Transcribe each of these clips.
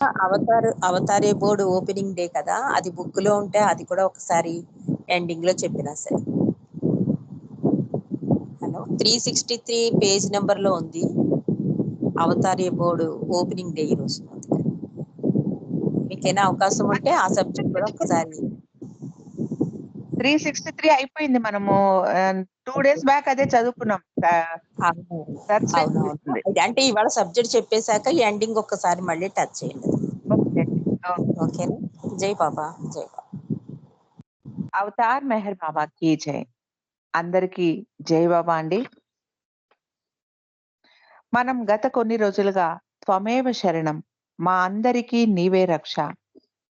అవతారే board opening day కదా! అది బుక్‌లో ఉంటే అది కూడా ఒకసారి ఎండింగ్‌లో చెప్పినా సరే. హలో! 363 పేజ్ నంబర్‌లో ఉంది. అవతారే బోర్డ్ ఓపెనింగ్ డే ఈరోజు. మీకేనా అవకాశం ఉంటే ఆ సబ్జెక్ట్ కూడా ఒకసారి 363 అయిపోయింది. మనము 2 డేస్ బ్యాక్ అదే చదువుకున్నాం. అవునవును. దట్స్ వై అవునవును. చూపిస్తుంది. అంటే ఇవాళ సబ్జెక్ట్ చెప్పేసాక ఎండింగ్ ఒక్కసారి మళ్ళీ టచ్ చేయండి. ఓకే. ఓకే. ఓకేనా? జై బాబా! జై బాబా! అవతార్ మెహర్ బాబా కీ జై. అందరికీ జై బాబా అండి. మనం గత కొన్ని రోజులుగా త్వమేవ శరణం మా అందరికీ నీవే రక్ష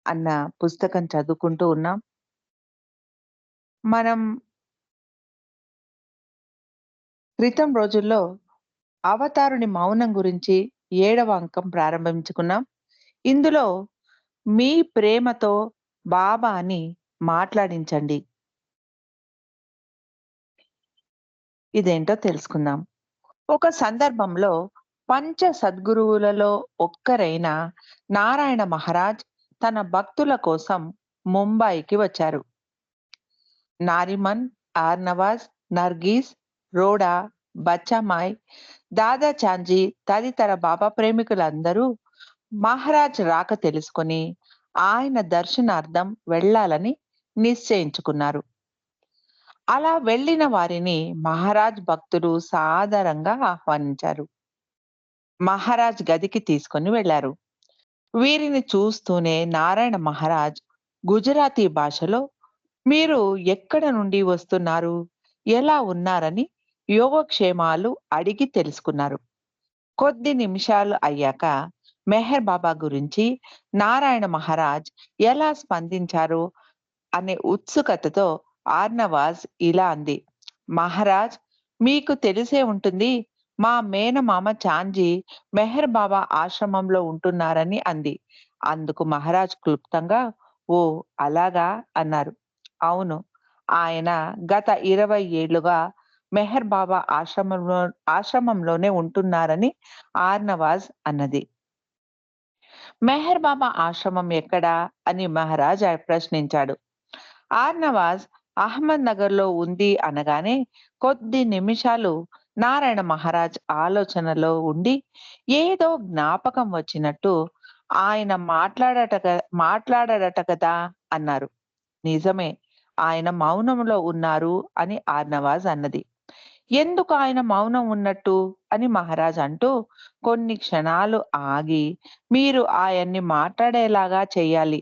అన్న పుస్తకం చదువుకుంటూ ఉన్నాం. మనం క్రితం రోజుల్లో అవతారుని మౌనం గురించి 7వ అంకం ప్రారంభించుకున్నాం. ఇందులో మీ ప్రేమతో బాబాని మాట్లాడించండి. ఇదేంటో తెలుసుకుందాం. ఒక సందర్భంలో పంచ సద్గురువులలో ఒక్కరైన నారాయణ మహారాజ్ తన భక్తుల కోసం ముంబైకి వచ్చారు. నారిమన్, ఆర్నవాజ్, నర్గీస్, రోడా, బచ్చామాయ్, దాదా చాంజీ తదితర బాబా ప్రేమికులందరూ మహారాజ్ రాక తెలుసుకొని ఆయన దర్శనార్థం వెళ్ళాలని నిశ్చయించుకున్నారు. అలా వెళ్ళిన వారిని మహారాజ్ భక్తులు సాదరంగా ఆహ్వానించారు. మహారాజ్ గదికి తీసుకొని వెళ్లారు. వీరిని చూస్తూనే నారాయణ మహారాజ్ గుజరాతీ భాషలో మీరు ఎక్కడ నుండి వస్తున్నారు, ఎలా ఉన్నారని యోగక్షేమాలు అడిగి తెలుసుకున్నారు. కొద్ది నిమిషాలు అయ్యాక మెహర్ బాబా గురించి నారాయణ మహారాజ్ ఎలా స్పందించారో అనే ఉత్సుకతతో ఆర్నవాజ్ ఇలా అంది. మహారాజ్, మీకు తెలిసే ఉంటుంది, మా మేనమామ చాంజీ మెహర్ బాబా ఆశ్రమంలో ఉంటున్నారని అంది. అందుకు మహారాజ్ క్లుప్తంగా ఓ అలాగా అన్నారు. అవును, ఆయన గత 20 ఏళ్లుగా మెహర్ బాబా ఆశ్రమంలోనే ఉంటున్నారని ఆర్నవాజ్ అన్నది. మెహర్ బాబా ఆశ్రమం ఎక్కడా అని మహారాజ్ ప్రశ్నించాడు. ఆర్నవాజ్ అహ్మద్ నగర్ లో ఉంది అనగానే కొద్ది నిమిషాలు నారాయణ మహారాజ్ ఆలోచనలో ఉండి ఏదో జ్ఞాపకం వచ్చినట్టు ఆయన మాట్లాడడట కదా అన్నారు. నిజమే, ఆయన మౌనంలో ఉన్నారు అని ఆర్నవాజ్ అన్నది. ఎందుకు ఆయన మౌనం ఉన్నట్టు అని మహారాజ్ అంటూ కొన్ని క్షణాలు ఆగి మీరు ఆయన్ని మాట్లాడేలాగా చేయాలి,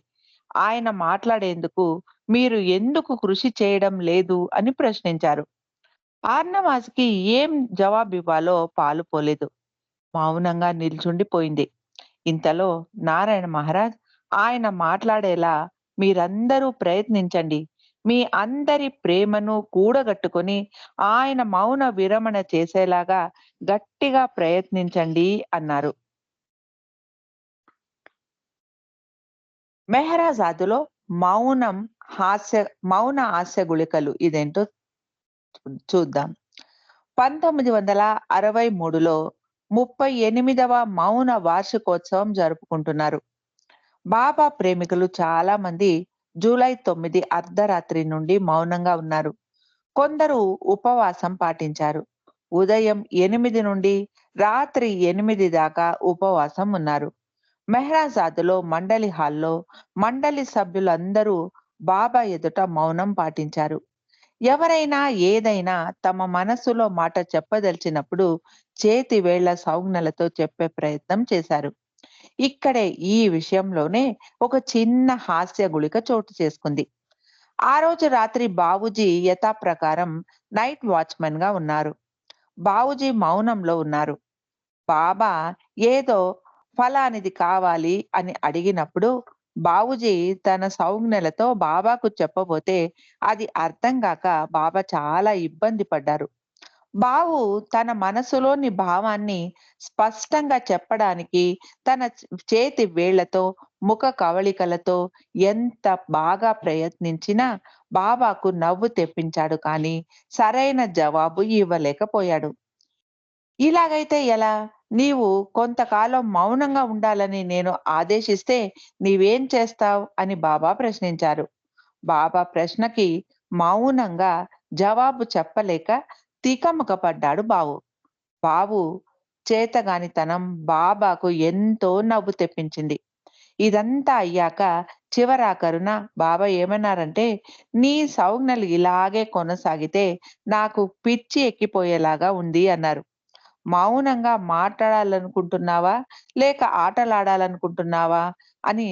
ఆయన మాట్లాడేందుకు మీరు ఎందుకు కృషి చేయడం లేదు అని ప్రశ్నించారు. ఆర్నవాజ్కి ఏం జవాబివ్వాలో పాలుపోలేదు. మౌనంగా నిల్చుండిపోయింది. ఇంతలో నారాయణ మహారాజ్ ఆయన మాట్లాడేలా మీరందరూ ప్రయత్నించండి, మీ అందరి ప్రేమను కూడగట్టుకొని ఆయన మౌన విరమణ చేసేలాగా గట్టిగా ప్రయత్నించండి అన్నారు. మెహరాజాదులో మౌన హాస్య గుళికలు ఇదేంటో చూద్దాం. 1963లో 38వ మౌన వార్షికోత్సవం జరుపుకుంటున్నారు. బాబా ప్రేమికులు చాలా మంది జూలై 9 అర్ధరాత్రి నుండి మౌనంగా ఉన్నారు. కొందరు ఉపవాసం పాటించారు. ఉదయం 8 నుండి రాత్రి 8 దాకా ఉపవాసం ఉన్నారు. మెహ్రాజాద్‌లో మండలి హాల్‌లో మండలి సభ్యులందరూ బాబా ఎదుట మౌనం పాటించారు. ఎవరైనా ఏదైనా తమ మనస్సులో మాట చెప్పదలిచినప్పుడు చేతి వేళ్ల సౌజ్ఞలతో చెప్పే ప్రయత్నం చేశారు. ఇక్కడే ఈ విషయంలోనే ఒక చిన్న హాస్య గుళిక చోటు చేసుకుంది. ఆ రోజు రాత్రి బాబూజీ యథాప్రకారం నైట్ వాచ్‌మెన్ గా ఉన్నారు. బాబూజీ మౌనంలో ఉన్నారు. బాబా ఏదో ఫలానిది కావాలి అని అడిగినప్పుడు బాబూజీ తన సౌజ్ఞలతో బాబాకు చెప్పబోతే అది అర్థం కాక బాబా చాలా ఇబ్బంది పడ్డారు. బావు తన మనసులోని భావాన్ని స్పష్టంగా చెప్పడానికి తన చేతి వేళ్లతో ముఖ కవళికలతో ఎంత బాగా ప్రయత్నించినా బాబాకు నవ్వు తెప్పించాడు, కానీ సరైన జవాబు ఇవ్వలేకపోయాడు. ఇలాగైతే ఎలా? నీవు కొంతకాలం మౌనంగా ఉండాలని నేను ఆదేశిస్తే నీవేం చేస్తావు అని బాబా ప్రశ్నించారు. బాబా ప్రశ్నకి మౌనంగా జవాబు చెప్పలేక తికమక పడ్డాడు బావు. బావు చేతగానితనం బాబాకు ఎంతో నవ్వు తెప్పించింది. ఇదంతా అయ్యాక చివరాఖరున బాబా ఏమన్నారంటే, "నీ సంజ్ఞలు ఇలాగే కొనసాగితే నాకు పిచ్చి ఎక్కిపోయేలాగా ఉంది" అన్నారు. "మౌనంగా మాట్లాడాలనుకుంటున్నావా? లేక ఆటలాడాలనుకుంటున్నావా?" అని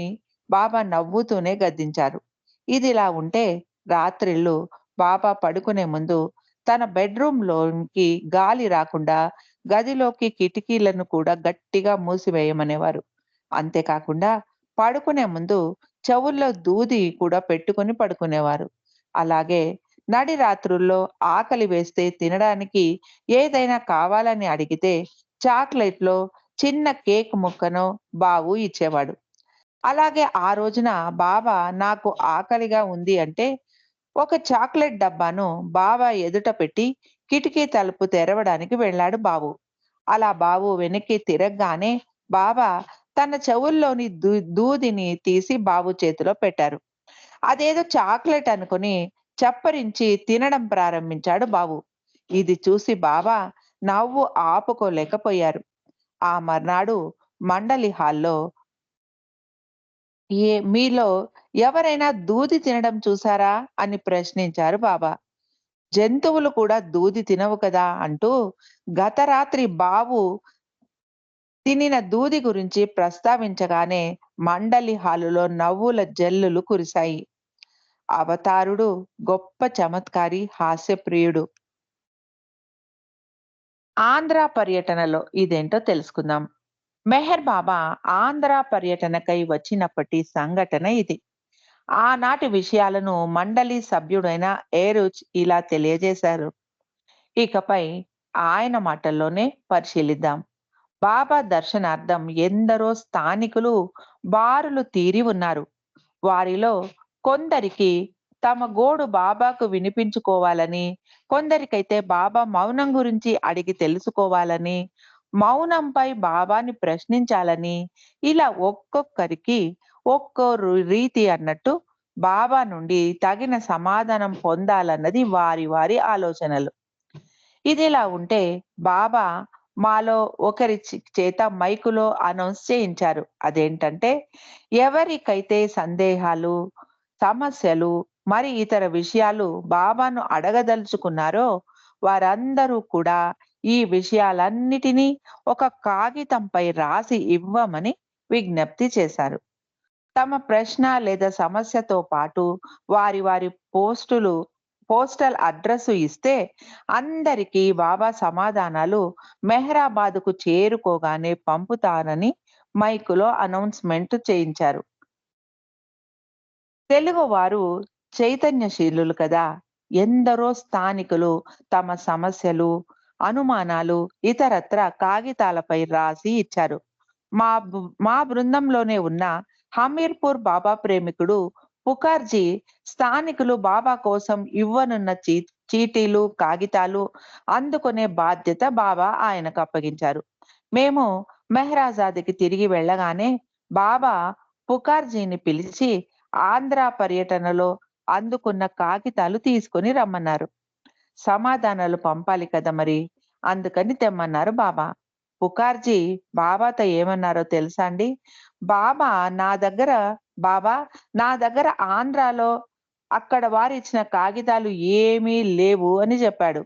బాబా నవ్వుతూనే గద్దించారు. ఇదిలా ఉంటే రాత్రిళ్ళు బాబా పడుకునే ముందు తన బెడ్‌రూమ్‌లోకి గాలి రాకుండా గదిలోకి కిటికీలను కూడా గట్టిగా మూసివేయమనేవారు. అంతేకాకుండా పడుకునే ముందు చెవుల్లో దూది కూడా పెట్టుకొని పడుకునేవారు. అలాగే నడి రాత్రుల్లో ఆకలి వేస్తే తినడానికి ఏదైనా కావాలని అడిగితే చాక్లెట్‌లో చిన్న కేక్ ముక్కనో బావు ఇచ్చేవాడు. అలాగే ఆ రోజున బాబా నాకు ఆకలిగా ఉంది అంటే ఒక చాక్లెట్ డబ్బాను బావ ఎదుట పెట్టి కిటికీ తలుపు తెరవడానికి వెళ్ళాడు బావు. అలా బావు వెనక్కి తిరగగానే బావ తన చెవుల్లోని దూదిని తీసి బాబు చేతిలో పెట్టారు. అదేదో చాక్లెట్ అనుకుని చప్పరించి తినడం ప్రారంభించాడు బాబు. ఇది చూసి బావ నవ్వు ఆపుకోలేకపోయారు. ఆ మర్నాడు మండలి హాల్‌లో మీలో ఎవరైనా దూది తినడం చూసారా అని ప్రశ్నించారు బాబా. జంతువులు కూడా దూది తినవు కదా అంటూ గత రాత్రి బావు తినిన దూది గురించి ప్రస్తావించగానే మండలి హాలులో నవ్వుల జల్లులు కురిశాయి. అవతారుడు గొప్ప చమత్కారి, హాస్యప్రియుడు. ఆంధ్ర పర్యటనలో ఇదేంటో తెలుసుకుందాం. మెహర్ బాబా ఆంధ్ర పర్యటనకై వచ్చినప్పటి సంఘటన ఇది. ఆనాటి విషయాలను మండలి సభ్యుడైన ఏరుచ్ ఇలా తెలియజేశారు. ఇకపై ఆయన మాటల్లోనే పరిశీలిద్దాం. బాబా దర్శనార్థం ఎందరో స్థానికులు బారులు తీరి ఉన్నారు. వారిలో కొందరికి తమ గోడు బాబాకు వినిపించుకోవాలని, కొందరికైతే బాబా మౌనం గురించి అడిగి తెలుసుకోవాలని, మౌనంపై బాబాని ప్రశ్నించాలని, ఇలా ఒక్కొక్కరికి ఒక్కో రీతి అన్నట్టు బాబా నుండి తగిన సమాధానం పొందాలన్నది వారి వారి ఆలోచనలు. ఇదిలా ఉంటే బాబా మాలో ఒకరి చేత మైకులో అనౌన్స్ చేయించారు. అదేంటంటే, ఎవరికైతే సందేహాలు, సమస్యలు మరి ఇతర విషయాలు బాబాను అడగదలుచుకున్నారో వారందరూ కూడా ఈ విషయాలన్నిటినీ ఒక కాగితంపై రాసి ఇవ్వమని విజ్ఞప్తి చేశారు. తమ ప్రశ్న లేదా సమస్యతో పాటు వారి వారి పోస్టల్ అడ్రస్ ఇస్తే అందరికీ బాబా సమాధానాలు మెహరాబాద్‌కు చేరుకోగానే పంపుతానని మైకులో అనౌన్స్‌మెంట్ చేయించారు. తెలుగువారు చైతన్యశీలులు కదా! ఎందరో స్థానికులు తమ సమస్యలు, అనుమానాలు ఇతరత్రా కాగితాలపై రాసి ఇచ్చారు. మా బృందంలోనే ఉన్న హమీర్పూర్ బాబా ప్రేమికుడు పుకార్జీ స్థానికులు బాబా కోసం ఇవ్వనున్న చీటీలు, కాగితాలు అందుకునే బాధ్యత బాబా ఆయనకు అప్పగించారు. మేము మెహ్రాజాద్‌కి తిరిగి వెళ్ళగానే బాబా పుకార్జీని పిలిచి ఆంధ్ర పర్యటనలో అందుకున్న కాగితాలు తీసుకొని రమ్మన్నారు. సమాధానాలు పంపాలి కదా మరి! అందుకని తెమ్మన్నారు బాబా. పుకార్జీ బాబాతో ఏమన్నారో తెలుసా అండి? బాబా నా దగ్గర బాబా నా దగ్గర ఆంధ్రాలో అక్కడ వారిచ్చిన కాగితాలు ఏమీ లేవు అని చెప్పాడు.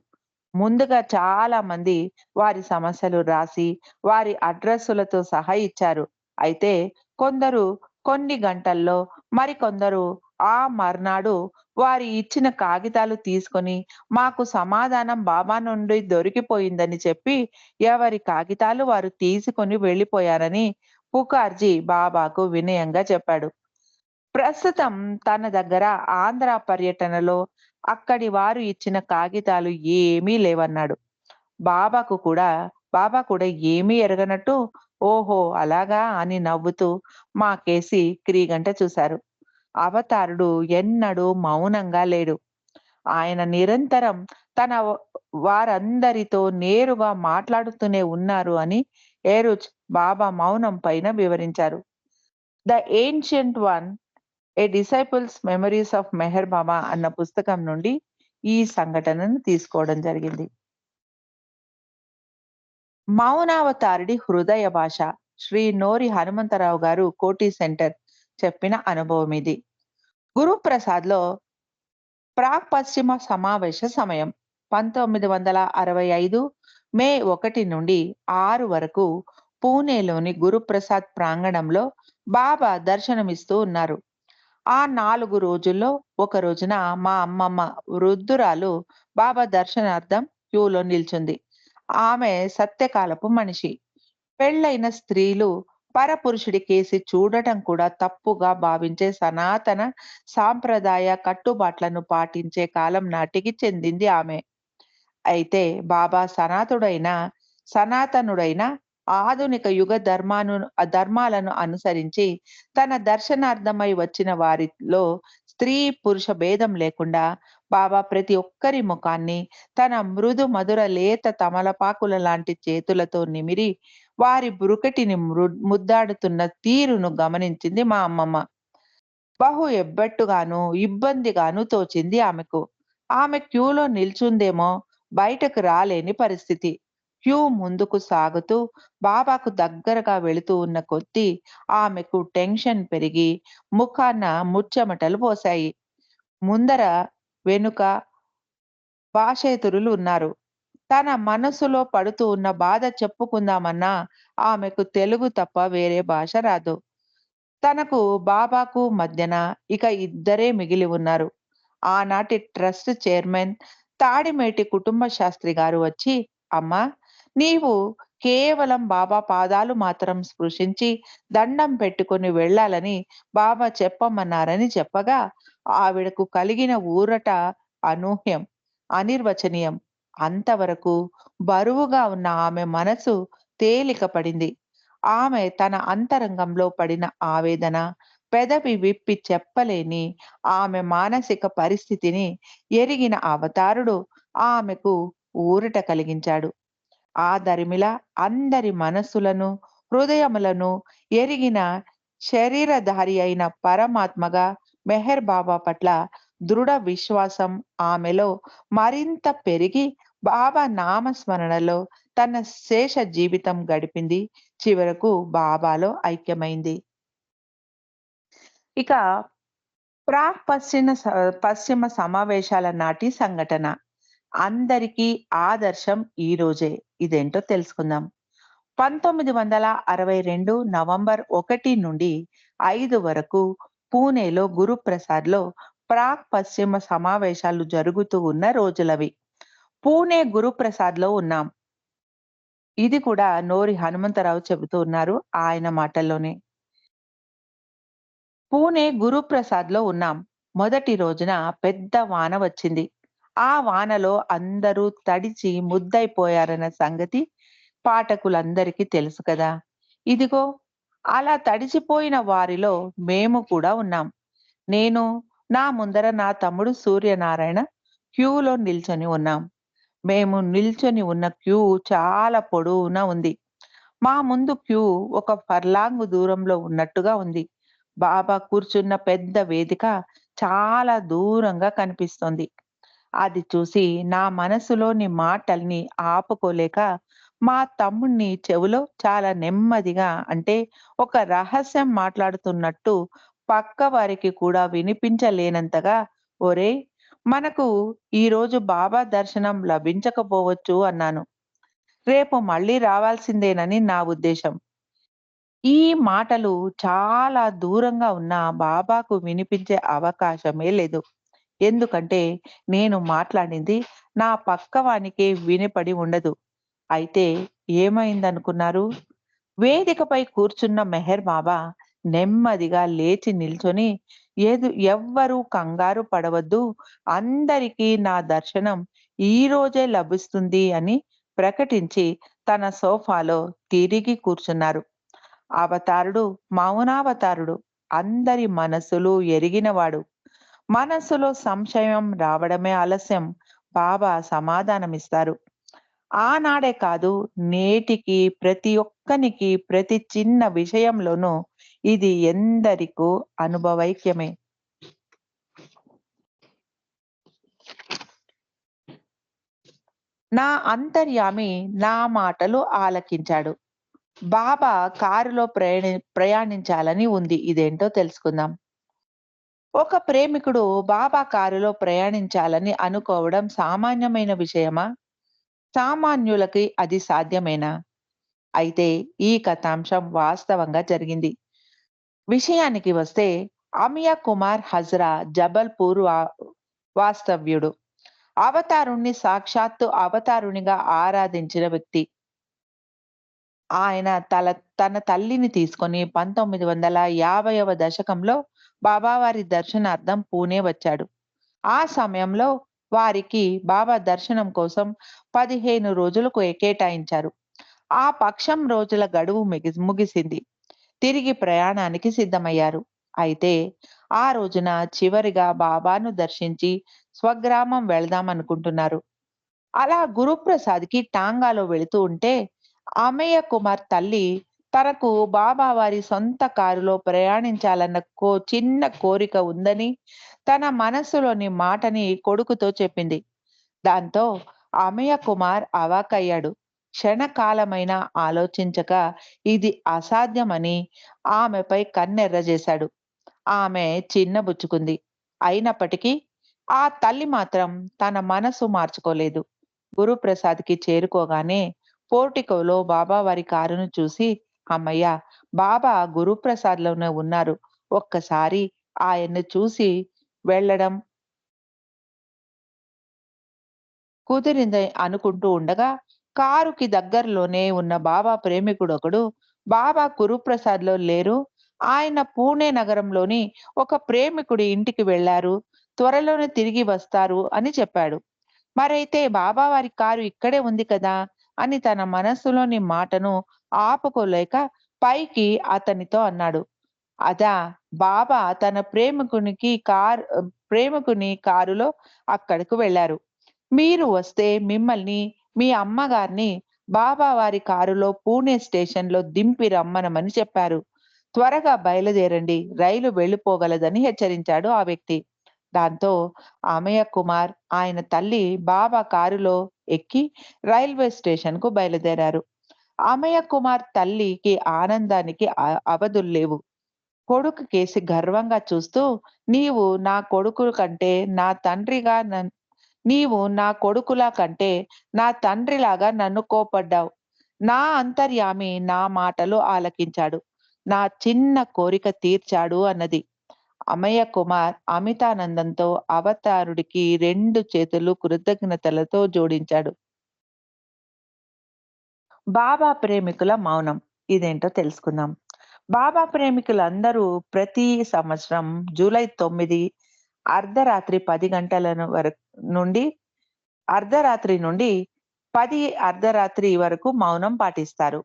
ముందుగా చాలా మంది వారి సమస్యలు రాసి, వారి అడ్రస్సులతో సహా ఇచ్చారు. అయితే కొందరు కొన్ని గంటల్లో, మరికొందరు ఆ మర్నాడు వారి ఇచ్చిన కాగితాలు తీసుకొని, మాకు సమాధానం బాబా నుండి దొరికిపోయిందని చెప్పి, ఎవరి కాగితాలు వారు తీసుకొని వెళ్ళిపోయారని పుకార్జీ బాబాకు వినయంగా చెప్పాడు. ప్రస్తుతం తన దగ్గర ఆంధ్ర పర్యటనలో అక్కడి వారు ఇచ్చిన కాగితాలు ఏమీ లేవన్నాడు. బాబాకు కూడా బాబా కూడా ఏమీ ఎరగనట్టు "ఓహో! అలాగా" అని నవ్వుతూ మాకేసి క్రీగంట చూశారు. అవతారుడు ఎన్నడూ మౌనంగా లేడు. ఆయన నిరంతరం తన వారందరితో నేరుగా మాట్లాడుతూనే ఉన్నారు అని ఏరుచ్ బాబా మౌనం పైన వివరించారు. The ancient one, a disciple's memories of Meher Baba అన్న పుస్తకం నుండి ఈ సంఘటనను తీసుకోవడం జరిగింది. మౌనావతారుడి హృదయ భాష, శ్రీ నోరి హనుమంతరావు గారు, కోటి సెంటర్ చెప్పిన అనుభవం ఇది. గురుప్రసాద్‌లో ప్రాక్ పశ్చిమ సమావేశ సమయం 1965 మే 1 నుండి 6 వరకు పూణేలోని గురుప్రసాద్ ప్రాంగణంలో బాబా దర్శనమిస్తూ ఉన్నారు. ఆ 4 రోజుల్లో ఒక రోజున మా అమ్మమ్మ వృద్ధురాలు బాబా దర్శనార్థం క్యూలో నిల్చుంది. ఆమె సత్యకాలపు మనిషి. పెళ్ళైన స్త్రీలు పరపురుషుడి కేసి చూడటం కూడా తప్పుగా భావించే సనాతన సాంప్రదాయ కట్టుబాట్లను పాటించే కాలం నాటికి చెందింది ఆమె. అయితే బాబా సనాతనుడైన ఆధునిక యుగ ధర్మాలను అనుసరించి తన దర్శనార్థమై వచ్చిన వారిలో స్త్రీ పురుష భేదం లేకుండా బాబా ప్రతి ఒక్కరి ముఖాన్ని తన మృదు మధుర లేత తమలపాకుల లాంటి చేతులతో నిమిరి వారి బురుకటిని ముద్దాడుతున్న తీరును గమనించింది మా అమ్మమ్మ. బహు ఎబ్బెట్టుగాను ఇబ్బందిగాను తోచింది ఆమెకు. ఆమె క్యూలో నిల్చుందేమో, బయటకు రాలేని పరిస్థితి. క్యూ ముందుకు సాగుతూ బాబాకు దగ్గరగా వెళుతూ ఉన్న కొద్దీ ఆమెకు టెన్షన్ పెరిగి ముఖాన ముచ్చెమటలు పోశాయి. ముందర వెనుక భాషేతరులు ఉన్నారు. తన మనసులో పడుతూ ఉన్న బాధ చెప్పుకుందామన్నా ఆమెకు తెలుగు తప్ప వేరే భాష రాదు. తనకు బాబాకు మధ్యన ఇక ఇద్దరే మిగిలి ఉన్నారు. ఆనాటి ట్రస్ట్ చైర్మన్ తాడిమేటి కుటుంబ శాస్త్రి గారు వచ్చి, అమ్మా, నీవు కేవలం బాబా పాదాలు మాత్రం స్పృశించి దండం పెట్టుకొని వెళ్ళాలని బాబా చెప్పమన్నారని చెప్పగా ఆవిడకు కలిగిన ఊరట అనూహ్యం, అనిర్వచనీయం. అంతవరకు బరువుగా ఉన్న ఆమె మనసు తేలిక పడింది. ఆమె తన అంతరంగంలో పడిన ఆవేదన, పెదవి విప్పి చెప్పలేని ఆమె మానసిక పరిస్థితిని ఎరిగిన అవతారుడు ఆమెకు ఊరట కలిగించాడు. ఆ దరిమిలా అందరి మనస్సులను, హృదయములను ఎరిగిన శరీరధారి అయిన పరమాత్మగా మెహర్ బాబా పట్ల దృఢ విశ్వాసం ఆమెలో మరింత పెరిగి బాబా నామస్మరణలో తన శేష జీవితం గడిపింది. చివరకు బాబాలో ఐక్యమైంది. ఇక ప్రాక్ పశ్చిమ సమావేశాల నాటి సంఘటన. అందరికీ ఆదర్శం ఈ రోజే. ఇదేంటో తెలుసుకుందాం. 1962 నవంబర్ 1 నుండి 5 వరకు పూణేలో గురుప్రసాద్‌లో ప్రాక్ పశ్చిమ సమావేశాలు జరుగుతూ ఉన్న రోజులవి. పూణే గురుప్రసాద్‌లో ఉన్నాం. ఇది కూడా నోరి హనుమంతరావు చెబుతూ ఉన్నారు ఆయన మాటల్లోనే. పూణే గురుప్రసాద్‌లో ఉన్నాం. మొదటి రోజున పెద్ద వాన వచ్చింది. ఆ వానలో అందరూ తడిచి ముద్దయిపోయారన్న సంగతి పాఠకులందరికీ తెలుసు కదా. ఇదిగో అలా తడిసిపోయిన వారిలో మేము కూడా ఉన్నాం. నేను, నా ముందర నా తమ్ముడు సూర్యనారాయణ క్యూలో నిల్చొని ఉన్నాం. మేము నిల్చొని ఉన్న క్యూ చాలా పొడవున ఉంది. మా ముందు క్యూ ఒక ఫర్లాంగు దూరంలో ఉన్నట్టుగా ఉంది. బాబా కూర్చున్న పెద్ద వేదిక చాలా దూరంగా కనిపిస్తోంది. అది చూసి నా మనసులోని మాటల్ని ఆపుకోలేక మా తమ్ముణ్ణి చెవిలో చాలా నెమ్మదిగా, అంటే ఒక రహస్యం మాట్లాడుతున్నట్టు పక్క వారికి కూడా వినిపించలేనంతగా, ఒరేయ్, మనకు ఈరోజు బాబా దర్శనం లభించకపోవచ్చు అన్నాను. రేపు మళ్ళీ రావాల్సిందేనని నా ఉద్దేశం. ఈ మాటలు చాలా దూరంగా ఉన్న బాబాకు వినిపించే అవకాశమే లేదు. ఎందుకంటే నేను మాట్లాడింది నా పక్కవానికే వినపడి ఉండదు. అయితే ఏమైందనుకున్నారు? వేదికపై కూర్చున్న మెహర్ బాబా నెమ్మదిగా లేచి నిల్చొని, ఎవ్వరూ కంగారు పడవద్దు, అందరికీ నా దర్శనం ఈ రోజే లభిస్తుంది అని ప్రకటించి తన సోఫాలో తిరిగి కూర్చున్నారు. అవతారుడు మౌనావతారుడు, అందరి మనసులు ఎరిగినవాడు. మనస్సులో సంశయం రావడమే ఆలస్యం. బాబా సమాధానమిస్తారు. ఆనాడే కాదు, నేటికి ప్రతి ఒక్కనికి ప్రతి చిన్న విషయంలోనూ ఇది ఎందరికో అనుభవైక్యమే. నా అంతర్యామి నా మాటలు ఆలకించాడు. బాబా కారులో ప్రయాణించాలని ఉంది. ఇదేంటో తెలుసుకుందాం. ఒక ప్రేమికుడు బాబా కారులో ప్రయాణించాలని అనుకోవడం సామాన్యమైన విషయమా? సామాన్యులకి అది సాధ్యమేనా? అయితే ఈ కథాంశం వాస్తవంగా జరిగింది. విషయానికి వస్తే అమియా కుమార్ హజ్రా జబల్పూర్ వాస్తవ్యుడు. అవతారుణ్ణి సాక్షాత్తు అవతారునిగా ఆరాధించిన వ్యక్తి. ఆయన తన తల్లిని తీసుకొని 1950వ దశకంలో బాబావారి దర్శనార్థం పూణే వచ్చాడు. ఆ సమయంలో వారికి బాబా దర్శనం కోసం 15 రోజులు కేటాయించారు. ఆ పక్షం రోజుల గడువు ముగిసింది. తిరిగి ప్రయాణానికి సిద్ధమయ్యారు. అయితే ఆ రోజున చివరిగా బాబాను దర్శించి స్వగ్రామం వెళదామనుకుంటున్నారు. అలా గురుప్రసాద్‌కి టాంగాలో వెళుతూ ఉంటే, అమయ్య కుమార్ తల్లి తనకు బాబా వారి సొంత కారులో ప్రయాణించాలన్న చిన్న కోరిక ఉందని, తన మనస్సులోని మాటని కొడుకుతో చెప్పింది. దాంతో అమయ్య కుమార్ అవాక్కయ్యాడు. క్షణకాలమైనా ఆలోచించక ఇది అసాధ్యమని ఆమెపై కన్నెర్రజేశాడు. ఆమె చిన్నబుచ్చుకుంది. అయినప్పటికీ ఆ తల్లి మాత్రం తన మనసు మార్చుకోలేదు. గురుప్రసాద్‌కి చేరుకోగానే పోర్టికోలో బాబా వారి కారును చూసి, "హమ్మయ్య! బాబా గురుప్రసాద్‌లోనే ఉన్నారు. ఒక్కసారి ఆయన్ని చూసి వెళ్ళడం కుదిరింది" అనుకుంటూ ఉండగా, కారుకి దగ్గరలోనే ఉన్న బాబా ప్రేమికుడొకడు, "బాబా గురుప్రసాద్‌లో లేరు. ఆయన పూణే నగరంలోని ఒక ప్రేమికుడి ఇంటికి వెళ్లారు. త్వరలోనే తిరిగి వస్తారు" అని చెప్పాడు. మరైతే బాబా వారి కారు ఇక్కడే ఉంది కదా! అని తన మనస్సులోని మాటను ఆపుకోలేక పైకి అతనితో అన్నాడు. అదా! బాబా తన ప్రేమికుని కారులో అక్కడకు వెళ్లారు. మీరు వస్తే మిమ్మల్ని, మీ అమ్మగారిని బాబా వారి కారులో పూణే స్టేషన్‌లో దింపి రమ్మనమని చెప్పారు. త్వరగా బయలుదేరండి. రైలు వెళ్ళిపోగలదని హెచ్చరించాడు ఆ వ్యక్తి. దాంతో అమయ కుమార్, ఆయన తల్లి బాబా కారులో ఎక్కి రైల్వే స్టేషన్‌కు బయలుదేరారు. అమయ కుమార్ తల్లికి ఆనందానికి అవధుల్లేవు. కొడుకు కేసి గర్వంగా చూస్తూ, "నీవు నా కొడుకు కంటే నా తండ్రిగా నీవు నా కొడుకులా కంటే నా తండ్రిలాగా నన్ను కోప్పడ్డావు. నా అంతర్యామి నా మాటలు ఆలకించాడు. నా చిన్న కోరిక తీర్చాడు" అన్నది. అమయ్య కుమార్ అమితానందంతో అవతారుడికి 2 చేతులు కృతజ్ఞతలతో జోడించాడు. బాబా ప్రేమికుల మౌనం. ఇదేంటో తెలుసుకుందాం. బాబా ప్రేమికులందరూ ప్రతి సంవత్సరం జూలై 9 అర్ధరాత్రి 10 గంటల నుండి అర్ధరాత్రి నుండి 10 అర్ధరాత్రి వరకు మౌనం పాటిస్తారు.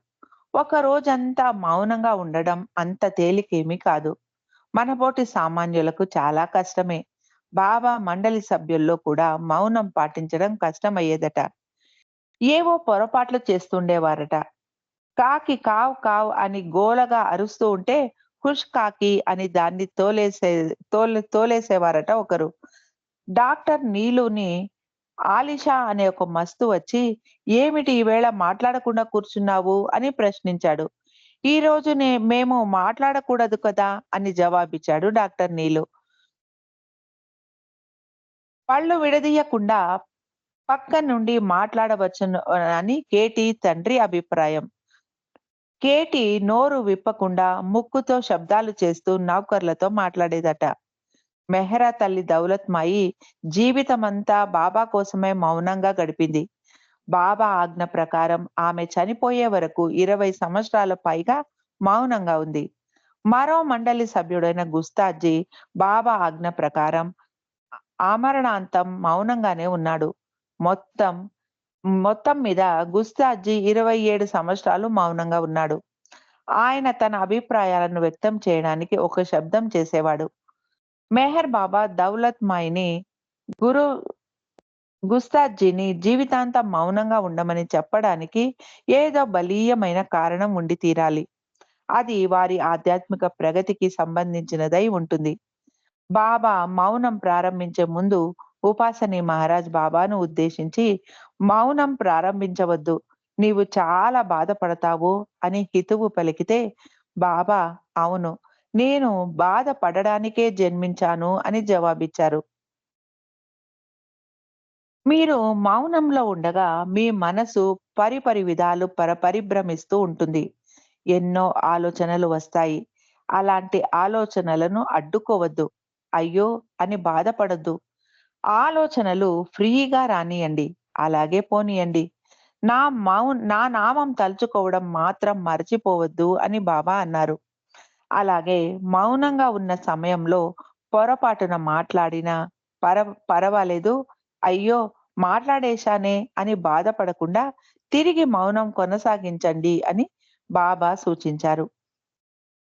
ఒక రోజంతా మౌనంగా ఉండడం అంత తేలికేమీ కాదు. మనబోటి సామాన్యులకు చాలా కష్టమే. బాబా మండలి సభ్యుల్లో కూడా మౌనం పాటించడం కష్టమయ్యేదట. ఏవో పొరపాట్లు చేస్తుండేవారట. కాకి కావ్ కావ్ అని గోలగా అరుస్తూ ఉంటే, హుష్ కాకి అని దాన్ని తోలేసేవారట ఒకరు. డాక్టర్ నీలుని ఆలిషా అనే ఒక మస్తు వచ్చి, "ఏమిటి ఈవేళ మాట్లాడకుండా కూర్చున్నావు?" అని ప్రశ్నించాడు. "ఈరోజు మేము మాట్లాడకూడదు కదా!" అని జవాబిచ్చాడు డాక్టర్ నీలు. పళ్ళు విడదీయకుండా పక్క నుండి మాట్లాడవచ్చును అని కేటీ తండ్రి అభిప్రాయం. కేటీ నోరు విప్పకుండా ముక్కుతో శబ్దాలు చేస్తూ నౌకర్లతో మాట్లాడేదట. మెహ్రా తల్లి దౌలత్ మాయి జీవితమంతా బాబా కోసమే మౌనంగా గడిపింది. బాబా ఆజ్ఞ ప్రకారం ఆమె చనిపోయే వరకు 20 సంవత్సరాల పైగా మౌనంగా ఉంది. మరో మండలి సభ్యుడైన గుస్తాజీ బాబా ఆజ్ఞ ప్రకారం ఆమరణాంతం మౌనంగానే ఉన్నాడు. మొత్తం మొత్తం మీద గుస్తాజీ 27 సంవత్సరాలు మౌనంగా ఉన్నాడు. ఆయన తన అభిప్రాయాలను వ్యక్తం చేయడానికి ఒక శబ్దం చేసేవాడు. మెహర్ బాబా దౌలత్ మాయిని గురు గుస్తాద్జీని జీవితాంతం మౌనంగా ఉండమని చెప్పడానికి ఏదో బలీయమైన కారణం ఉండి తీరాలి. అది వారి ఆధ్యాత్మిక ప్రగతికి సంబంధించినదై ఉంటుంది. బాబా మౌనం ప్రారంభించే ముందు ఉపాసని మహారాజ్ బాబాను ఉద్దేశించి, "మౌనం ప్రారంభించవద్దు. నీవు చాలా బాధపడతావు" అని హితువు పలికితే, బాబా, "అవును, నేను బాధపడడానికే జన్మించాను" అని జవాబిచ్చారు. మీరు మౌనంలో ఉండగా మీ మనసు పరిపరి విధాలు పరిభ్రమిస్తూ ఉంటుంది. ఎన్నో ఆలోచనలు వస్తాయి. అలాంటి ఆలోచనలను అడ్డుకోవద్దు. అయ్యో అని బాధపడొద్దు. ఆలోచనలు ఫ్రీగా రానియండి. అలాగే పోనీయండి. నా నామం తలుచుకోవడం మాత్రం మరచిపోవద్దు అని బాబా అన్నారు. అలాగే మౌనంగా ఉన్న సమయంలో పొరపాటున మాట్లాడినా పర పరవాలేదు. అయ్యో! మాట్లాడేశానే అని బాధపడకుండా తిరిగి మౌనం కొనసాగించండి అని బాబా సూచించారు.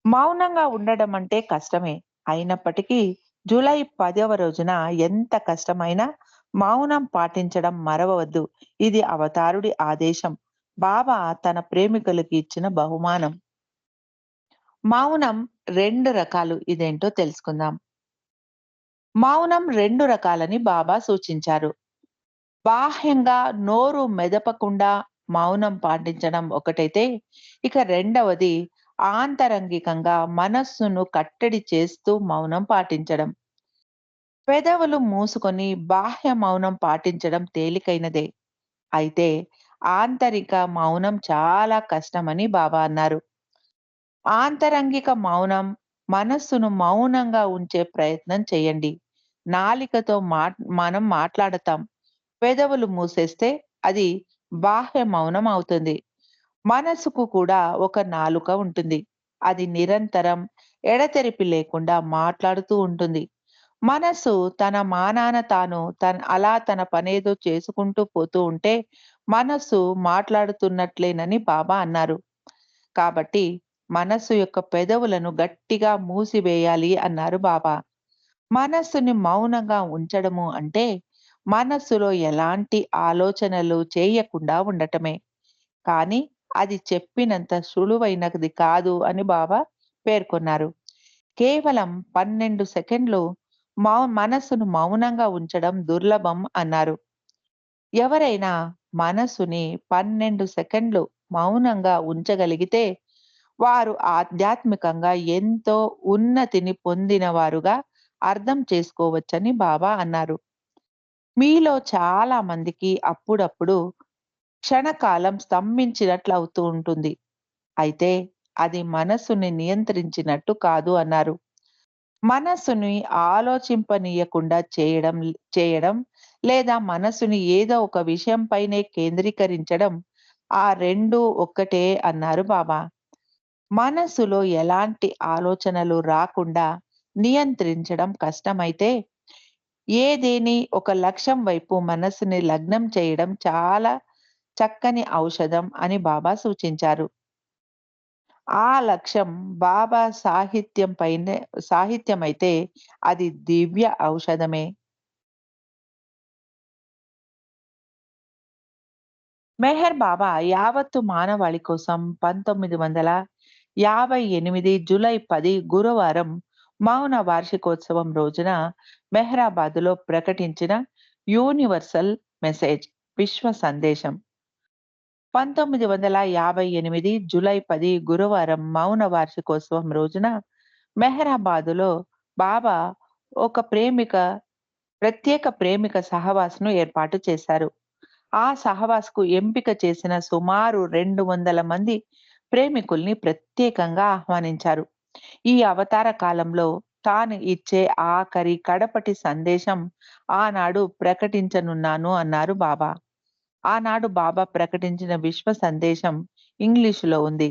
మౌనంగా ఉండడం అంటే కష్టమే. అయినప్పటికీ జూలై 10వ రోజున ఎంత కష్టమైనా మౌనం పాటించడం మరవవద్దు. ఇది అవతారుడి ఆదేశం. బాబా తన ప్రేమికులకి ఇచ్చిన బహుమానం. మౌనం 2 రకాలు. ఇదేంటో తెలుసుకుందాం. మౌనం 2 రకాలని బాబా సూచించారు. బాహ్యంగా నోరు మెదపకుండా మౌనం పాటించడం ఒకటైతే, ఇక రెండవది ఆంతరంగికంగా మనస్సును కట్టడి చేస్తూ మౌనం పాటించడం. పెదవులు మూసుకొని బాహ్య మౌనం పాటించడం తేలికైనదే. అయితే ఆంతరిక మౌనం చాలా కష్టమని బాబా అన్నారు. ఆంతరంగిక మౌనం, మనస్సును మౌనంగా ఉంచే ప్రయత్నం చేయండి. నాలికతో మనం మాట్లాడతాం. పెదవులు మూసేస్తే అది బాహ్య మౌనం అవుతుంది. మనసుకు కూడా ఒక నాలుక ఉంటుంది. అది నిరంతరం ఎడతెరిపి లేకుండా మాట్లాడుతూ ఉంటుంది. మనసు తన మానాన తాను తన పనేదో చేసుకుంటూ పోతూ ఉంటే మనస్సు మాట్లాడుతున్నట్లేనని బాబా అన్నారు. కాబట్టి మనస్సు యొక్క పెదవులను గట్టిగా మూసివేయాలి అన్నారు బాబా. మనస్సుని మౌనంగా ఉంచడము అంటే మనస్సులో ఎలాంటి ఆలోచనలు చేయకుండా ఉండటమే. కానీ అది చెప్పినంత సులువైనది కాదు అని బాబా పేర్కొన్నారు. కేవలం 12 సెకండ్లు మనస్సును మౌనంగా ఉంచడం దుర్లభం అన్నారు. ఎవరైనా మనస్సుని 12 సెకండ్లు మౌనంగా ఉంచగలిగితే వారు ఆధ్యాత్మికంగా ఎంతో ఉన్నతిని పొందిన వారుగా అర్థం చేసుకోవచ్చని బాబా అన్నారు. మీలో చాలా మందికి అప్పుడప్పుడు క్షణకాలం స్తంభించినట్లు అవుతూ ఉంటుంది. అయితే అది మనస్సుని నియంత్రించినట్టు కాదు అన్నారు. మనస్సుని ఆలోచింపనీయకుండా చేయడం లేదా మనస్సుని ఏదో ఒక విషయం పైనే కేంద్రీకరించడం, ఆ 2 ఒక్కటే అన్నారు బాబా. మనస్సులో ఎలాంటి ఆలోచనలు రాకుండా నియంత్రించడం కష్టమైతే, ఏదేని ఒక లక్ష్యం వైపు మనస్సుని లగ్నం చేయడం చాలా చక్కని ఔషధం అని బాబా సూచించారు. ఆ లక్ష్యం బాబా సాహిత్యమైతే అది దివ్య ఔషధమే. మెహర్ బాబా యావత్తు మానవాళి కోసం 1958 జూలై 10 గురువారం మౌన వార్షికోత్సవం రోజున మెహ్రాబాద్‌లో ప్రకటించిన యూనివర్సల్ మెసేజ్ విశ్వ సందేశం. 1958 జూలై 10 గురువారం మౌన వార్షికోత్సవం రోజున మెహ్రాబాదులో బాబా ఒక ప్రత్యేక ప్రేమిక సహవాస్‌ను ఏర్పాటు చేశారు. ఆ సహవాస్‌కు ఎంపిక చేసిన సుమారు 200 మంది ప్రేమికుల్ని ప్రత్యేకంగా ఆహ్వానించారు. ఈ అవతార కాలంలో తాను ఇచ్చే కడపటి సందేశం ఆనాడు ప్రకటించనున్నాను అన్నారు బాబా. ఆనాడు బాబా ప్రకటించిన విశ్వ సందేశం ఇంగ్లీషులో ఉంది.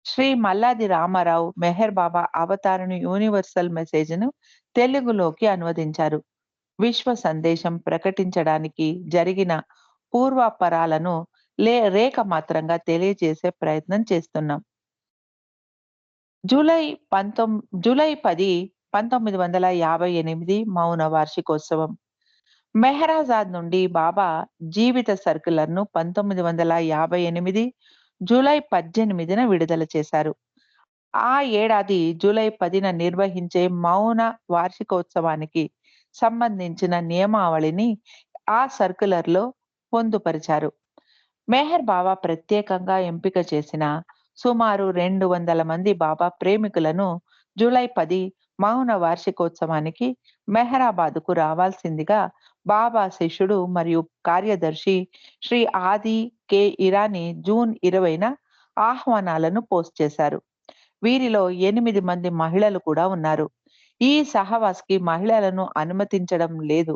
శ్రీ మల్లాది రామారావు మెహర్ బాబా అవతారణ యూనివర్సల్ మెసేజ్‌ను తెలుగులోకి అనువదించారు. విశ్వ సందేశం ప్రకటించడానికి జరిగిన పూర్వాపరాలను రేఖ మాత్రంగా తెలియజేసే ప్రయత్నం చేస్తున్నాం. జూలై 10, 1958 మౌన వార్షికోత్సవం. మెహరాజాద్ నుండి బాబా జీవిత సర్క్యులర్‌ను 1958 జూలై 18న విడుదల చేశారు. ఆ ఏడాది జూలై 10న నిర్వహించే మౌన వార్షికోత్సవానికి సంబంధించిన నియమావళిని ఆ సర్క్యులర్‌లో పొందుపరిచారు. మెహర్ బాబా ప్రత్యేకంగా ఎంపిక చేసిన సుమారు 200 మంది బాబా ప్రేమికులను జూలై 10 మౌన వార్షికోత్సవానికి మెహరాబాద్‌కు రావాల్సిందిగా బాబా శిష్యుడు మరియు కార్యదర్శి శ్రీ ఆది కె. ఇరానీ జూన్ 20న ఆహ్వానాలను పోస్ట్ చేశారు. వీరిలో 8 మంది మహిళలు కూడా ఉన్నారు. ఈ సహవాస్‌కి మహిళలను అనుమతించడం లేదు.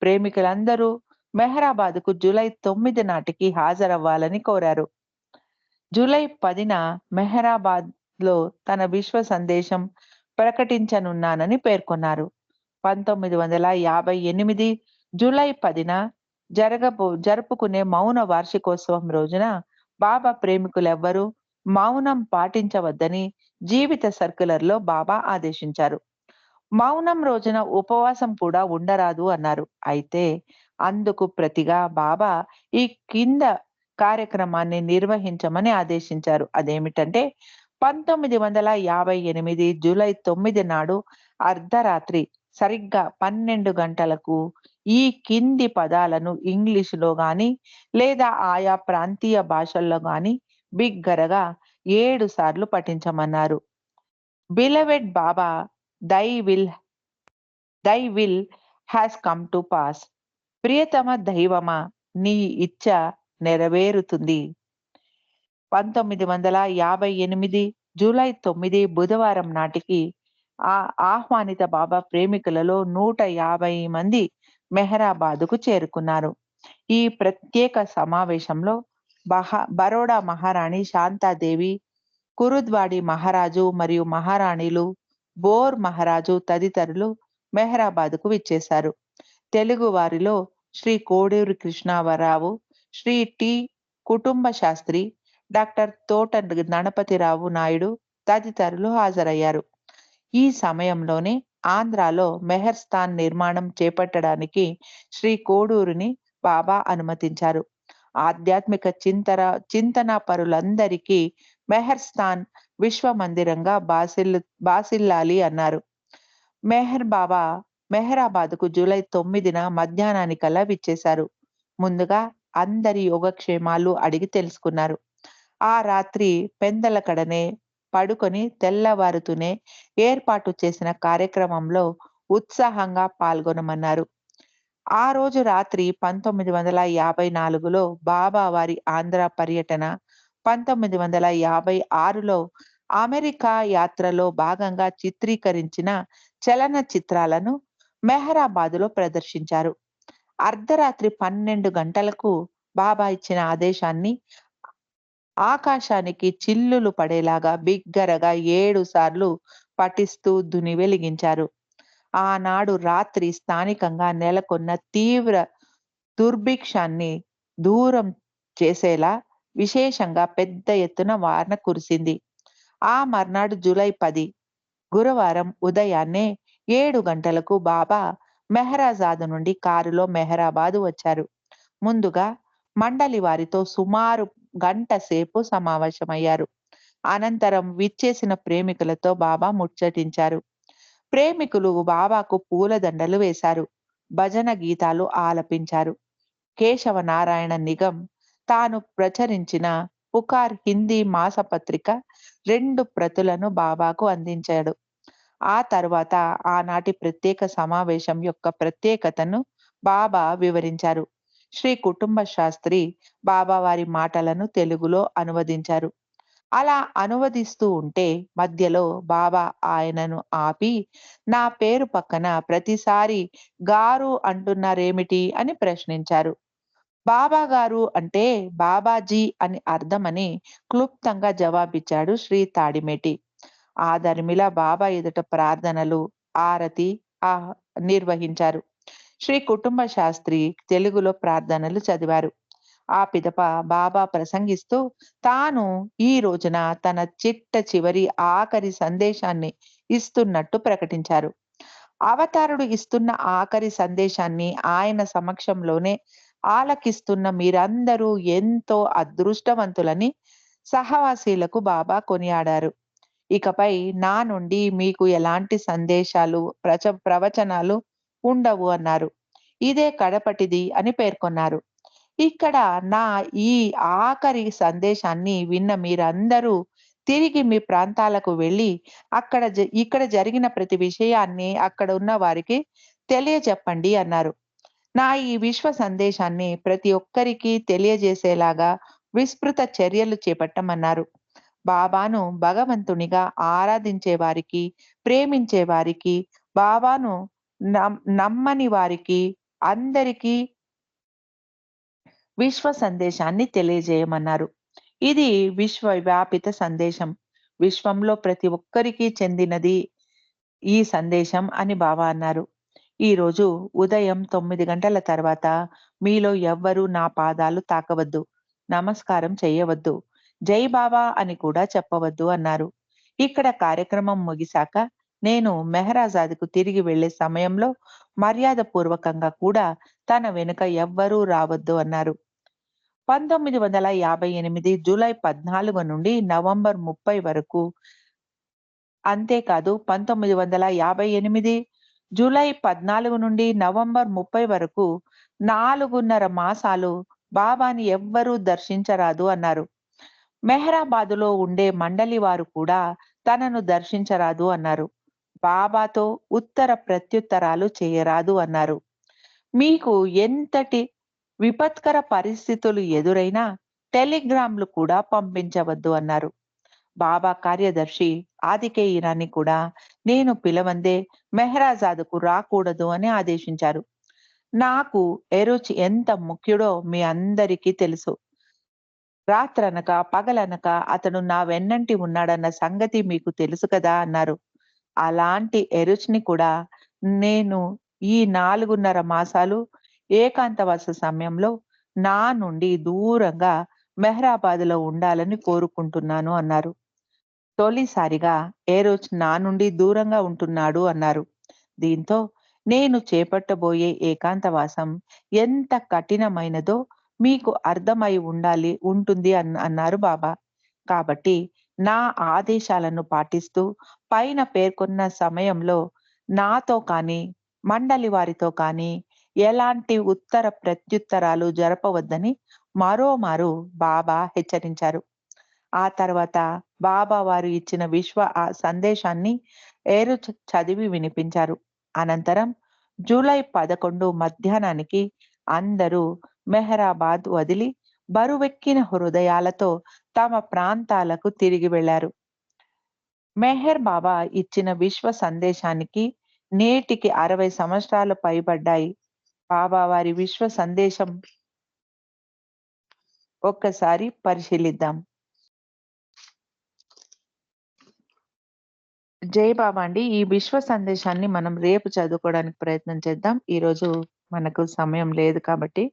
ప్రేమికులందరూ మెహరాబాద్‌కు జూలై 9 నాటికి హాజరవ్వాలని కోరారు. జూలై 10న మెహరాబాద్‌లో తన విశ్వ సందేశం ప్రకటించనున్నానని పేర్కొన్నారు. 1958 జూలై 10న జరుపుకునే మౌన వార్షికోత్సవం రోజున బాబా ప్రేమికులెవ్వరూ మౌనం పాటించవద్దని జీవిత సర్క్యులర్‌లో బాబా ఆదేశించారు. మౌనం రోజున ఉపవాసం కూడా ఉండరాదు అన్నారు. అయితే అందుకు ప్రతిగా బాబా ఈ కింద కార్యక్రమాన్ని నిర్వహించమని ఆదేశించారు. అదేమిటంటే 1958 జూలై 9 నాడు అర్ధరాత్రి సరిగ్గా 12 గంటలకు ఈ కింది పదాలను ఇంగ్లీషులో గాని లేదా ఆయా ప్రాంతీయ భాషల్లో గాని బిగ్గరగా 7 సార్లు పఠించమన్నారు. Beloved Baba thy will thy will has come to pass. ప్రియతమ దైవమా, నీ ఇచ్చ నెరవేరుతుంది. 1958 జూలై 9 బుధవారం నాటికి ఆహ్వానిత బాబా ప్రేమికులలో 150 మంది మెహరాబాదుకు చేరుకున్నారు. ఈ ప్రత్యేక సమావేశంలో బరోడా మహారాణి శాంతాదేవి, కురుద్వాడి మహారాజు మరియు మహారాణిలు, బోర్ మహారాజు తదితరులు మెహరాబాద్‌కు విచ్చేశారు. తెలుగు వారిలో శ్రీ కోడూరి కృష్ణారావు, శ్రీ టి. కుటుంబ శాస్త్రి, డాక్టర్ తోట గణపతిరావు నాయుడు తదితరులు హాజరయ్యారు. ఈ సమయంలోనే ఆంధ్రాలో మెహర్ స్థాన్ నిర్మాణం చేపట్టడానికి శ్రీ కోడూరిని బాబా అనుమతించారు. ఆధ్యాత్మిక చింతన పరులందరికీ మెహర్ స్థాన్ విశ్వ మందిరంగా బాసిల్లాలి అన్నారు. మెహర్ బాబా మెహరాబాద్‌కు జూలై 9న మధ్యాహ్నానికల్లా విచ్చేశారు. ముందుగా అందరి యోగక్షేమాలు అడిగి తెలుసుకున్నారు. ఆ రాత్రి పెందలకడనే పడుకొని తెల్లవారుతూనే ఏర్పాటు చేసిన కార్యక్రమంలో ఉత్సాహంగా పాల్గొనమన్నారు. ఆ రోజు రాత్రి 1954లో బాబా వారి ఆంధ్ర పర్యటన, 1956లో అమెరికా యాత్రలో భాగంగా చిత్రీకరించిన చలనచిత్రాలను మెహరాబాద్‌లో ప్రదర్శించారు. అర్ధరాత్రి 12 గంటలకు బాబా ఇచ్చిన ఆదేశాన్ని ఆకాశానికి చిల్లులు పడేలాగా బిగ్గరగా 7 సార్లు పఠిస్తూ ధుని వెలిగించారు. ఆనాడు రాత్రి స్థానికంగా నెలకొన్న తీవ్ర దుర్భిక్షాన్ని దూరం చేసేలా విశేషంగా పెద్ద ఎత్తున వాన కురిసింది. ఆ మర్నాడు జూలై 10 గురువారం ఉదయాన్నే 7 గంటలకు బాబా మెహరాజాద్ నుండి కారులో మెహరాబాద్ వచ్చారు. ముందుగా మండలి వారితో సుమారు గంట సేపు సమావేశమయ్యారు. అనంతరం విచ్చేసిన ప్రేమికులతో బాబా ముచ్చటించారు. ప్రేమికులు బాబాకు పూలదండలు వేశారు. భజన గీతాలు ఆలపించారు. కేశవ నారాయణ నిగం తాను ప్రచురించిన పుకార్ హిందీ మాసపత్రిక 2 ప్రతులను బాబాకు అందించాడు. ఆ తరువాత ఆనాటి ప్రత్యేక సమావేశం యొక్క ప్రత్యేకతను బాబా వివరించారు. శ్రీ కుటుంబ శాస్త్రి బాబా వారి మాటలను తెలుగులో అనువదించారు. అలా అనువదిస్తూ ఉంటే మధ్యలో బాబా ఆయనను ఆపి, నా పేరు పక్కన ప్రతిసారి గారు అంటున్నారేమిటి అని ప్రశ్నించారు. బాబా గారు అంటే బాబాజీ అని అర్థమని క్లుప్తంగా జవాబిచ్చాడు శ్రీ తాడిమేటి. ఆ దరిమిలా బాబా ఎదుట ప్రార్థనలు, ఆరతి నిర్వహించారు. శ్రీ కుటుంబ శాస్త్రి తెలుగులో ప్రార్థనలు చదివారు. ఆ పిదప బాబా ప్రసంగిస్తూ తాను ఈ రోజున తన చిట్ట చివరి ఆఖరి సందేశాన్ని ఇస్తున్నట్టు ప్రకటించారు. అవతారుడు ఇస్తున్న ఆఖరి సందేశాన్ని ఆయన సమక్షంలోనే ఆలకిస్తున్న మీరందరూ ఎంతో అదృష్టవంతులని సహవాసీలకు బాబా కొనియాడారు. ఇకపై నా నుండి మీకు ఎలాంటి సందేశాలు, ప్రవచనాలు ఉండవు అన్నారు. ఇదే కడపటిది అని పేర్కొన్నారు. ఇక్కడ నా ఈ ఆఖరి సందేశాన్ని విన్న మీరందరూ తిరిగి మీ ప్రాంతాలకు వెళ్ళి ఇక్కడ జరిగిన ప్రతి విషయాన్ని అక్కడ ఉన్న వారికి తెలియజెప్పండి అన్నారు. నా ఈ విశ్వ సందేశాన్ని ప్రతి ఒక్కరికి తెలియజేసేలాగా విస్తృత చర్యలు చేపట్టమన్నారు. బాబాను భగవంతునిగా ఆరాధించే వారికి, ప్రేమించే వారికి, బాబాను నమ్మని వారికి అందరికీ విశ్వ సందేశాన్ని తెలియజేయమన్నారు. ఇది విశ్వవ్యాపిత సందేశం. విశ్వంలో ప్రతి ఒక్కరికి చెందినది ఈ సందేశం అని బాబా అన్నారు. ఈరోజు ఉదయం 9 గంటల తర్వాత మీలో ఎవ్వరూ నా పాదాలు తాకవద్దు, నమస్కారం చేయవద్దు, జై బాబా అని కూడా చెప్పవద్దు అన్నారు. ఇక్కడ కార్యక్రమం ముగిశాక నేను మెహరాజాద్కు తిరిగి వెళ్లే సమయంలో మర్యాద పూర్వకంగా కూడా తన వెనుక ఎవ్వరూ రావద్దు అన్నారు. 1958 జూలై 14 నుండి నవంబర్ 30 వరకు, అంతేకాదు 1958 జూలై 14 నుండి నవంబర్ 30 వరకు 4.5 మాసాలు బాబాని ఎవ్వరూ దర్శించరాదు అన్నారు. మెహరాబాదులో ఉండే మండలి వారు కూడా తనను దర్శించరాదు అన్నారు. బాబాతో ఉత్తర ప్రత్యుత్తరాలు చేయరాదు అన్నారు. మీకు ఎంతటి విపత్కర పరిస్థితులు ఎదురైనా టెలిగ్రామ్లు కూడా పంపించవద్దు అన్నారు. బాబా కార్యదర్శి ఆదికే ఇరానీ కూడా నేను పిలవందే మెహరాజాద్కు రాకూడదు అని ఆదేశించారు. నాకు ఎరుచ్ ఎంత ముఖ్యుడో మీ అందరికీ తెలుసు. రాత్రనక పగలనక అతడు నా వెన్నంటి ఉన్నాడన్న సంగతి మీకు తెలుసు కదా అన్నారు. అలాంటి ఎరుచ్ని కూడా నేను ఈ 4.5 మాసాలు ఏకాంతవాస సమయంలో నా నుండి దూరంగా మెహరాబాద్లో ఉండాలని కోరుకుంటున్నాను అన్నారు. తొలిసారిగా ఏరోజ్ నా నుండి దూరంగా ఉంటున్నాడు అన్నారు. దీంతో నేను చేపట్టబోయే ఏకాంతవాసం ఎంత కఠినమైనదో మీకు అర్థమై ఉంటుంది అన్నారు బాబా. కాబట్టి నా ఆదేశాలను పాటిస్తూ పైన పేర్కొన్న సమయంలో నాతో కానీ మండలి వారితో కానీ ఎలాంటి ఉత్తర ప్రత్యుత్తరాలు జరపవద్దని మరోమారు బాబా హెచ్చరించారు. ఆ తర్వాత బాబా వారు ఇచ్చిన సందేశాన్ని ఏరోజ్ చదివి వినిపించారు. అనంతరం జూలై 11 మధ్యాహ్నానికి అందరూ మెహరాబాద్ వదిలి బరువెక్కిన హృదయాలతో తమ ప్రాంతాలకు తిరిగి వెళ్లారు. మెహర్ బాబా ఇచ్చిన విశ్వ సందేశానికి నేటికి 60 సంవత్సరాలు పైబడ్డాయి. బాబా వారి విశ్వ సందేశం ఒక్కసారి పరిశీలిద్దాం. జై బాబా అండి. ఈ విశ్వ సందేశాన్ని మనం రేపు చదువుకోవడానికి ప్రయత్నం చేద్దాం. ఈరోజు మనకు సమయం లేదు కాబట్టి